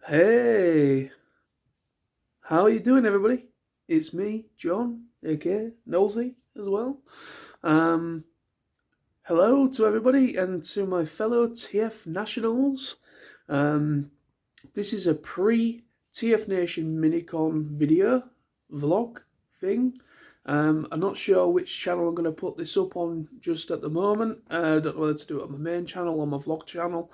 Hey, how are you doing, everybody? It's me, John, aka Nosy, as well. Um, Hello to everybody and to my fellow TF nationals. Um, this is a pre-TF Nation Mini-Con video vlog thing. I'm not sure which channel I'm going to put this up on just at the moment. I don't know whether to do it on my main channel or my vlog channel.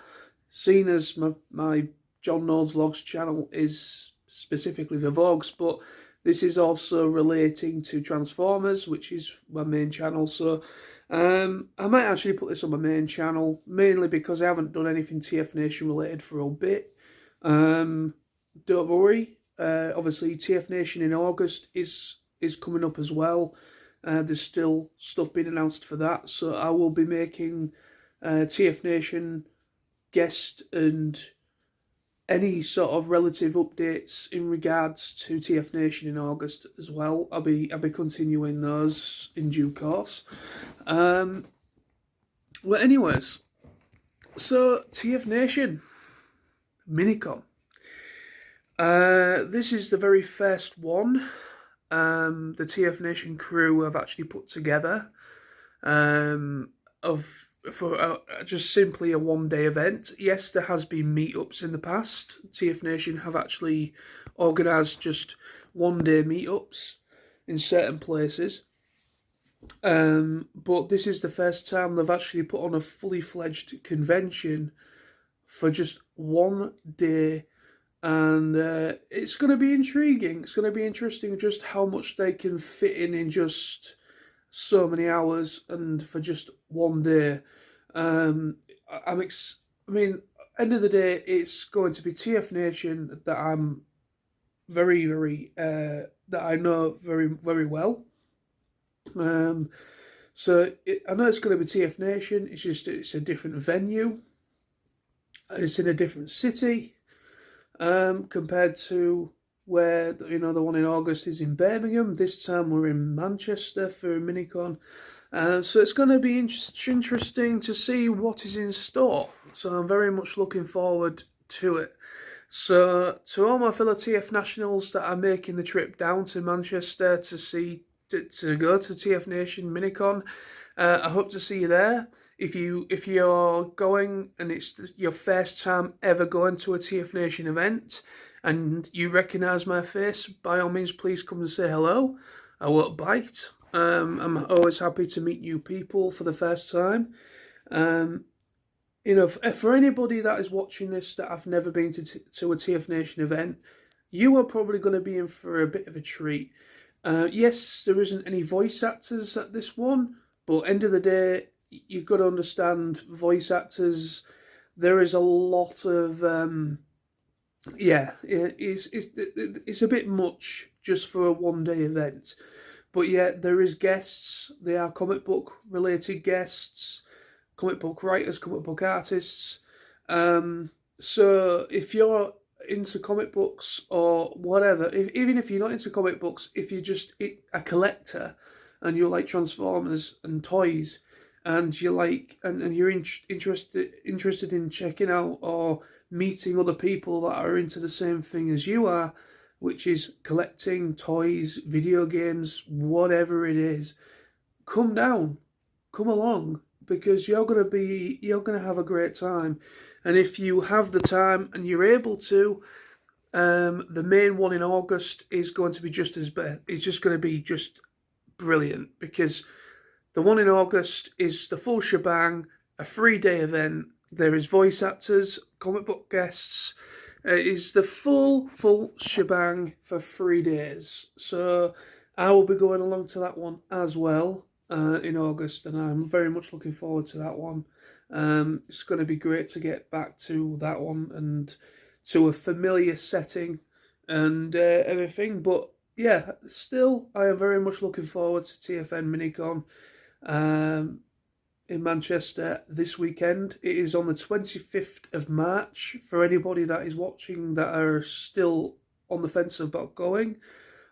Seeing as my John Knows Vlogs channel is specifically for vlogs, but this is also relating to Transformers, which is my main channel. So I might actually put this on my main channel, mainly because I haven't done anything TF Nation related for a bit. Don't worry. Obviously, TF Nation in August is coming up as well. There's still stuff being announced for that, so I will be making TF Nation guest and any sort of relative updates in regards to TF Nation in August as well. I'll be continuing those in due course. Well, anyways, so TF Nation Mini-Con. This is the very first one the TF Nation crew have actually put together for just simply a one-day event. Yes, there has been meetups in the past. TF Nation have actually organised just one-day meetups in certain places. But this is the first time they've actually put on a fully fledged convention for just one day, and it's going to be intriguing. It's going to be interesting just how much they can fit in just so many hours and for just one day. I mean, end of the day, it's going to be TF Nation that I'm very that I know very well. So I know it's going to be TF Nation. It's just it's a different venue. It's in a different city compared to where the one in August is in Birmingham. This time we're in Manchester for a Mini-Con. So it's going to be interesting to see what is in store. So I'm very much looking forward to it. So to all my fellow TF nationals that are making the trip down to Manchester to go to TF Nation Mini-Con, I hope to see you there. If you're going and it's your first time ever going to a TF Nation event and you recognise my face, by all means, please come and say hello. I won't bite. I'm always happy to meet new people for the first time. For anybody that is watching this that have never been to a TF Nation event, you are probably going to be in for a bit of a treat. Yes, there isn't any voice actors at this one, but end of the day, you've got to understand voice actors. There is a lot of it's a bit much just for a one-day event. But yeah, there is guests. They are comic book related guests, comic book writers, comic book artists. So if you're into comic books or whatever, even if you're not into comic books, if you're just a collector and you like Transformers and toys, and you like and you're interested in checking out or meeting other people that are into the same thing as you are, which is collecting toys, video games, whatever it is, come down, come along, because you're gonna have a great time. And if you have the time and you're able to, the main one in August is going to be just as bad. It's just going to be just brilliant, because the one in August is the full shebang, a 3-day event. There is voice actors, comic book guests. It is the full shebang for 3 days. So I will be going along to that one as well in August, and I'm very much looking forward to that one. It's going to be great to get back to that one and to a familiar setting and everything. But yeah, still, I am very much looking forward to TFN Mini-Con in Manchester this weekend. It is on the 25th of March. For anybody that is watching that are still on the fence about going,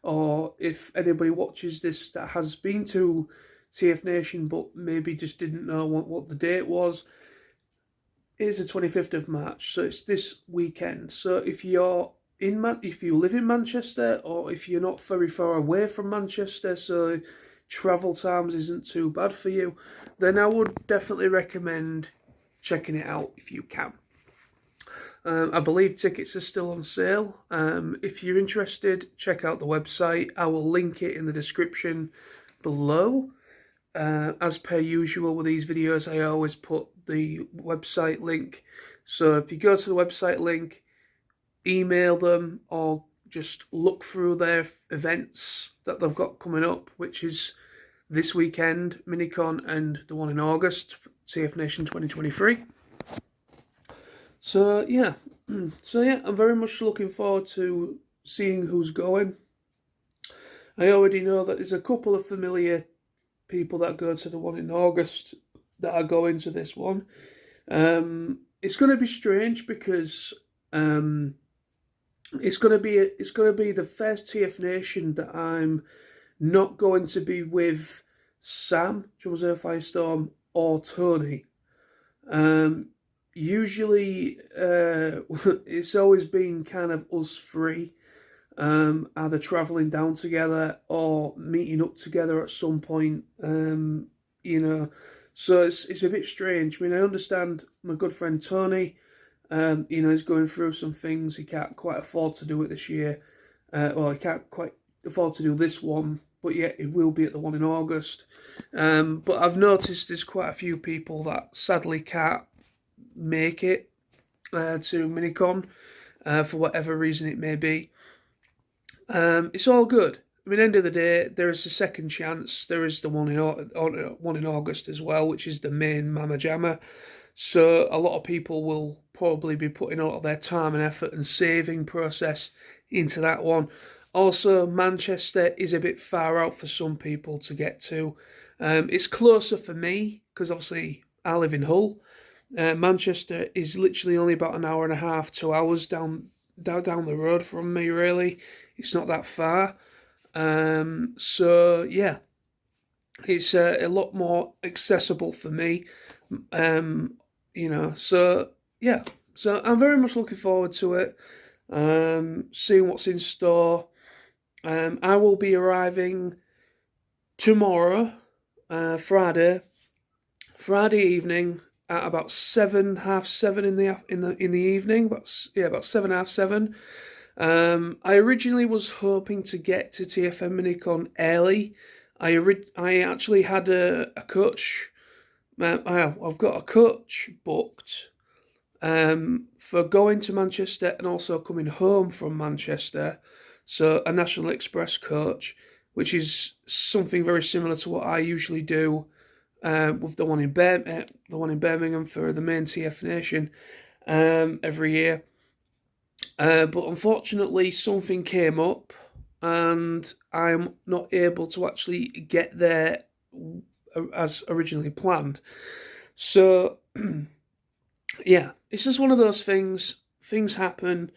or if anybody watches this that has been to TF Nation but maybe just didn't know what the date was, is the 25th of March, so it's this weekend. So if you live in Manchester, or if you're not very far away from Manchester, so travel times isn't too bad for you, then I would definitely recommend checking it out if you can. I believe tickets are still on sale. If you're interested, check out the website. I will link it in the description below. As per usual with these videos, I always put the website link. So if you go to the website link, email them, or just look through their events that they've got coming up, which is this weekend, Mini-Con, and the one in August, TF Nation 2023. So yeah, I'm very much looking forward to seeing who's going. I already know that there's a couple of familiar people that go to the one in August that are going to this one. It's going to be strange because it's going to be the first TF Nation that I'm not going to be with Sam, Jose Firestorm, or Tony. Usually, it's always been kind of us three, either travelling down together or meeting up together at some point, So it's a bit strange. I mean, I understand my good friend Tony, he's going through some things. He can't quite afford to do it this year. He can't quite afford to do this one, but yet it will be at the one in August. But I've noticed there's quite a few people that sadly can't make it to Mini-Con for whatever reason it may be. It's all good. I mean, end of the day, there is a second chance. There is the one in August as well, which is the main Mama Jamma. So a lot of people will probably be putting a lot of their time and effort and saving process into that one. Also, Manchester is a bit far out for some people to get to. It's closer for me because obviously I live in Hull. Manchester is literally only about an hour and a half, 2 hours down the road from me, really. It's not that far. So yeah, it's a lot more accessible for me. So yeah. So I'm very much looking forward to it. Seeing what's in store. I will be arriving tomorrow, Friday evening at about 7, half 7 in the evening. About 7, half 7. I originally was hoping to get to TFN Mini-Con early. I actually had a coach. I've got a coach booked for going to Manchester and also coming home from Manchester. So a National Express coach, which is something very similar to what I usually do with the one in Birmingham for the main TF Nation every year. But unfortunately, something came up, and I'm not able to actually get there as originally planned. So, yeah, it's just one of those things. Things happen.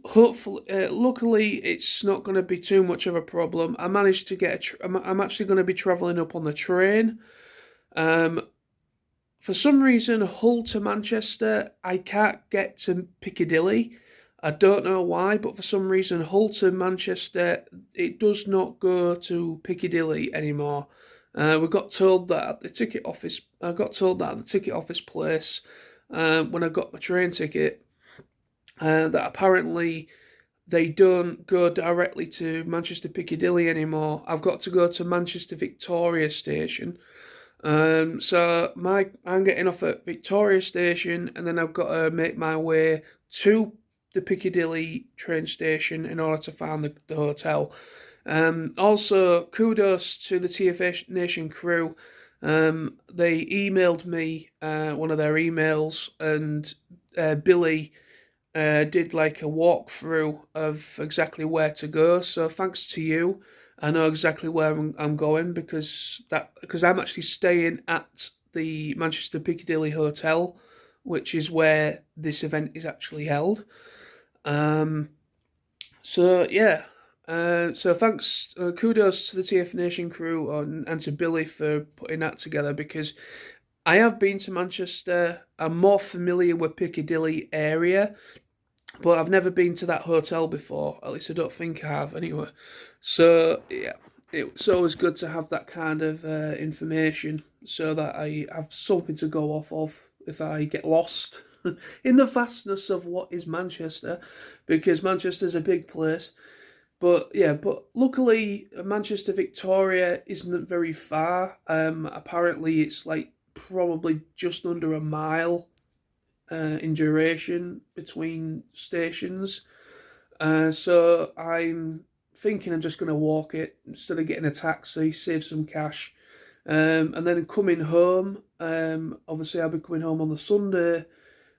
Hopefully, luckily, it's not going to be too much of a problem. I managed to get. I'm actually going to be travelling up on the train. For some reason, Hull to Manchester, I can't get to Piccadilly. I don't know why, but for some reason, Hull to Manchester, it does not go to Piccadilly anymore. We got told that at the ticket office. I got told that at the ticket office place when I got my train ticket. That apparently they don't go directly to Manchester Piccadilly anymore. I've got to go to Manchester Victoria Station. So I'm getting off at Victoria Station, and then I've got to make my way to the Piccadilly train station in order to find the hotel. Also, kudos to the TF Nation crew. They emailed me one of their emails, and Billy did like a walkthrough of exactly where to go. So thanks to you, I know exactly where I'm going because I'm actually staying at the Manchester Piccadilly Hotel, which is where this event is actually held. So yeah. So thanks, kudos to the TF Nation crew and to Billy for putting that together, because I have been to Manchester. I'm more familiar with Piccadilly area, but I've never been to that hotel before. At least I don't think I have anyway. So yeah, it's always good to have that kind of information so that I have something to go off of if I get lost in the vastness of what is Manchester, because Manchester's a big place. But yeah, but luckily Manchester Victoria isn't very far. Apparently it's like probably just under a mile in duration between stations. So I'm thinking I'm just going to walk it instead of getting a taxi, save some cash. And then coming home, obviously I'll be coming home on the Sunday,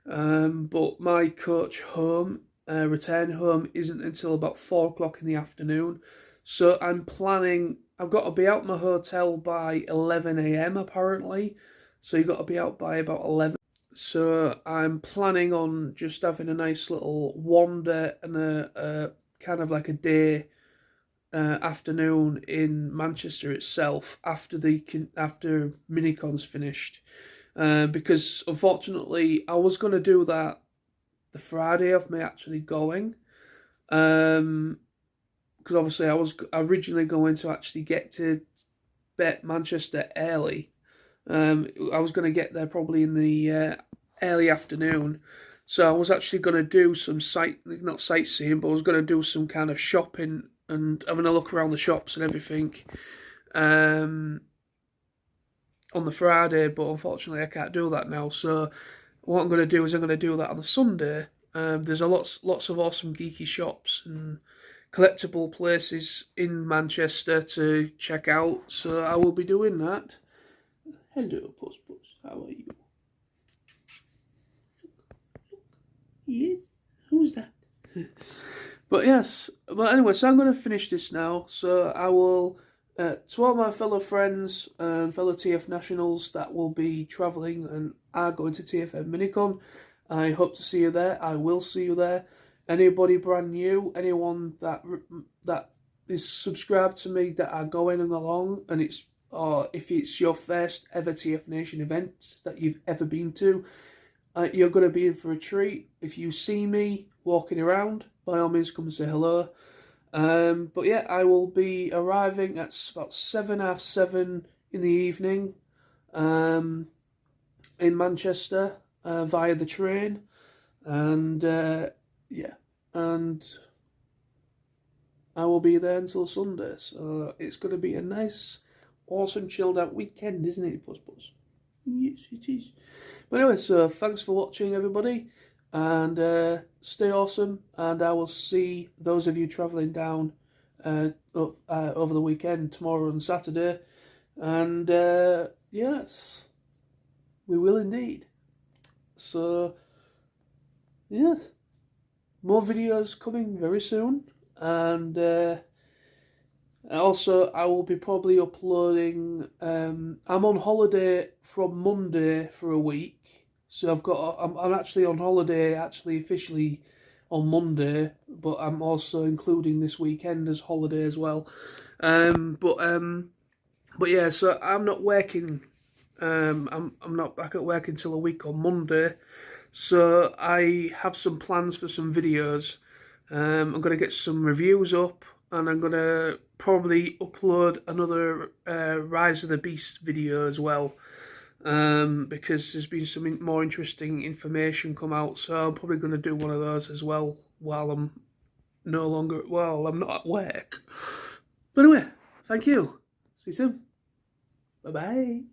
but my coach home, return home, isn't until about 4 o'clock in the afternoon. So I'm planning, I've got to be out my hotel by 11 a.m. apparently. So you've got to be out by about 11. So I'm planning on just having a nice little wander and a kind of like a day afternoon in Manchester itself after Mini-Con's finished. Because unfortunately I was going to do that the Friday of me actually going. Because obviously I was originally going to actually get to Manchester early. I was going to get there probably in the early afternoon. So I was actually going to do some not sightseeing, but I was going to do some kind of shopping and having a look around the shops and everything on the Friday. But unfortunately, I can't do that now. So what I'm going to do is I'm going to do that on the Sunday. There's lots of awesome geeky shops and collectible places in Manchester to check out. So I will be doing that. Hello, Puss Puss. How are you? Yes. Who's that? But yes. But anyway, so I'm going to finish this now. So I will, to all my fellow friends and fellow TF nationals that will be travelling and are going to TFN Mini-Con, I hope to see you there. I will see you there. Anybody brand new, anyone that is subscribed to me that are going along, and or if it's your first ever TF Nation event that you've ever been to, you're going to be in for a treat. If you see me walking around, by all means come and say hello. But yeah, I will be arriving at about 7:30 in the evening in Manchester via the train. And yeah, and I will be there until Sunday. So it's going to be a nice, awesome, chilled out weekend, isn't it, Puss Puss? Yes, it is. But anyway, so thanks for watching, everybody, and stay awesome. And I will see those of you travelling down over the weekend, tomorrow and Saturday. And yes, we will indeed. So yes, more videos coming very soon, and also I will be probably uploading. I'm on holiday from Monday for a week, so I'm actually on holiday officially on Monday, but I'm also including this weekend as holiday as well. But yeah, so I'm not working. I'm not back at work until a week on Monday. So I have some plans for some videos. I'm going to get some reviews up, and I'm going to probably upload another Rise of the Beast video as well, because there's been some more interesting information come out. So I'm probably going to do one of those as well while I'm not at work. But anyway, thank you. See you soon. Bye-bye.